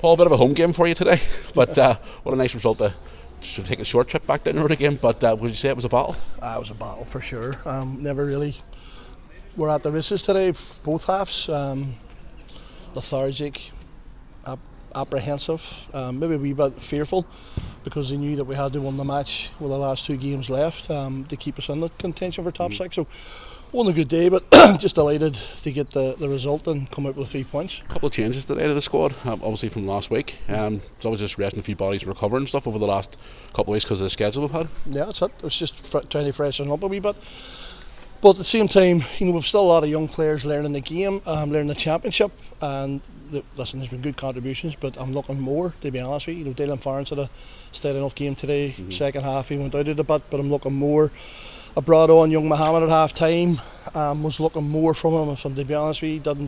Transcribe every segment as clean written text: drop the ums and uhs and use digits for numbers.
Paul, a bit of a home game for you today, but what a nice result to take a short trip back down the road again. But would you say it was a battle? It was a battle for sure. Never really were at the races today, both halves. Lethargic, apprehensive, maybe a wee bit fearful, because they knew that we had to win the match with the last 2 games left to keep us in the contention for top 6. So wasn't a good day, but just delighted to get the result and come out with 3 points. A couple of changes today to the squad, obviously from last week. It's always just resting a few bodies, recovering stuff over the last couple of weeks because of the schedule we've had. Yeah, that's it. It was just trying to freshen up a wee bit. But at the same time, we've still a lot of young players learning the game, learning the championship, and listen, there's been good contributions, but I'm looking more, to be honest with you. Dylan Farrance had a steady enough game today. Second half he went out a bit, but I'm looking more. I brought on young Mohammed at half time, was looking more from him, if I'm to be honest with you.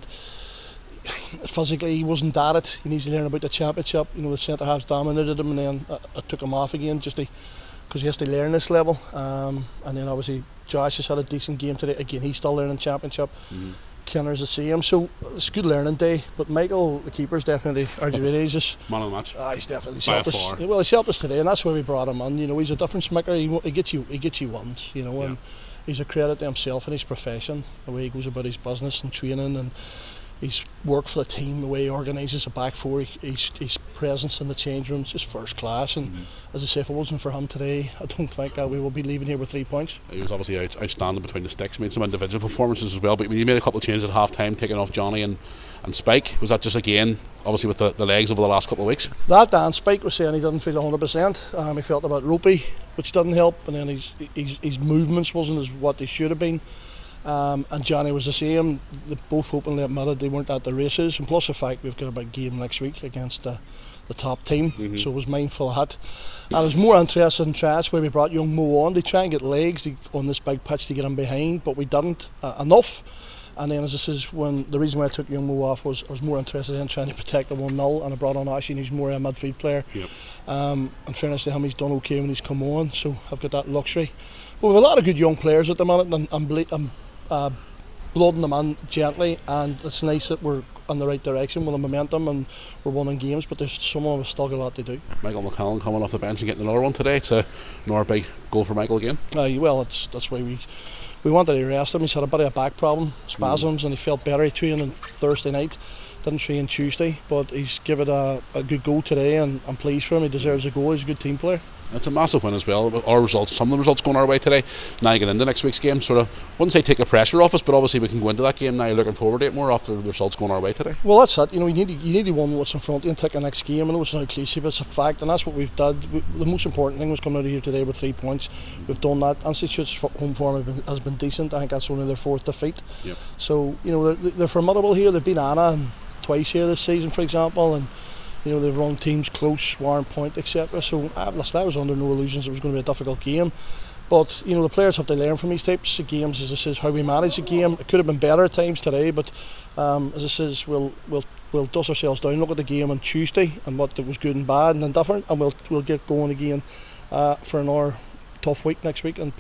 Physically he wasn't at it. He needs to learn about the championship. The centre halves dominated him, and then I took him off again just because he has to learn this level. And then obviously Josh has had a decent game today. Again, he's still learning championship. Kenner's the same, so it's a good learning day. But Michael, the keeper's definitely he's just man of the match. He's definitely helped us. Well, he's helped us today, and that's why we brought him on. He's a difference maker. He gets you once. And he's a credit to himself and his profession, the way he goes about his business and training, and his work for the team, the way he organises a back four, his presence in the change room is just first class. And as I say, if it wasn't for him today, I don't think we will be leaving here with 3 points. He was obviously outstanding between the sticks, made some individual performances as well, but you made a couple of changes at half time, taking off Johnny and Spike. Was that just again, obviously with the legs over the last couple of weeks? That and Spike was saying he didn't feel 100%. He felt a bit ropey, which didn't help, and then his movements wasn't as what they should have been. And Johnny was the same. They both openly admitted they weren't at the races, and plus the fact we've got a big game next week against the top team, so I was mindful of that. And I was more interested in tries where we brought young Mo on to try and get legs on this big pitch to get him behind, but we didn't enough. And then, as I says, the reason why I took young Mo off was I was more interested in trying to protect the 1-0, and I brought on Ashley, and he's more a midfield player. In fairness to him, he's done okay when he's come on, so I've got that luxury. But we have a lot of good young players at the minute, and I'm blooding them in gently, and it's nice that we're in the right direction with the momentum and we're winning games, but there's some of us still got a lot to do. Michael McCallum coming off the bench and getting another one today. It's another big goal for Michael again. Well, that's why we wanted to rest him. He's had a bit of a back problem, spasms, and he felt better. He trained on Thursday night, didn't train Tuesday, but he's given a good goal today, and I'm pleased for him. He deserves a goal. He's a good team player. It's a massive win as well. Some of the results going our way today. Now you get into next week's game, sort of, wouldn't say take the pressure off us, but obviously we can go into that game now looking forward to it more after the results going our way today. Well, that's it. You need to win what's in front of you and take the next game. I know it's not cliche, but it's a fact, and that's what we've done. The most important thing was coming out of here today with 3 points. We've done that. Institute's home form has been decent. I think that's only their 4th defeat. So they're formidable here. They've been Anna twice here this season, for example, and they've run teams close, Warren Point, etc. So I was under no illusions it was going to be a difficult game. But the players have to learn from these types of games. As I says, how we manage the game. It could have been better at times today, but as I says, we'll dust ourselves down, look at the game on Tuesday and what was good and bad and indifferent, and we'll get going again for another tough week next week. And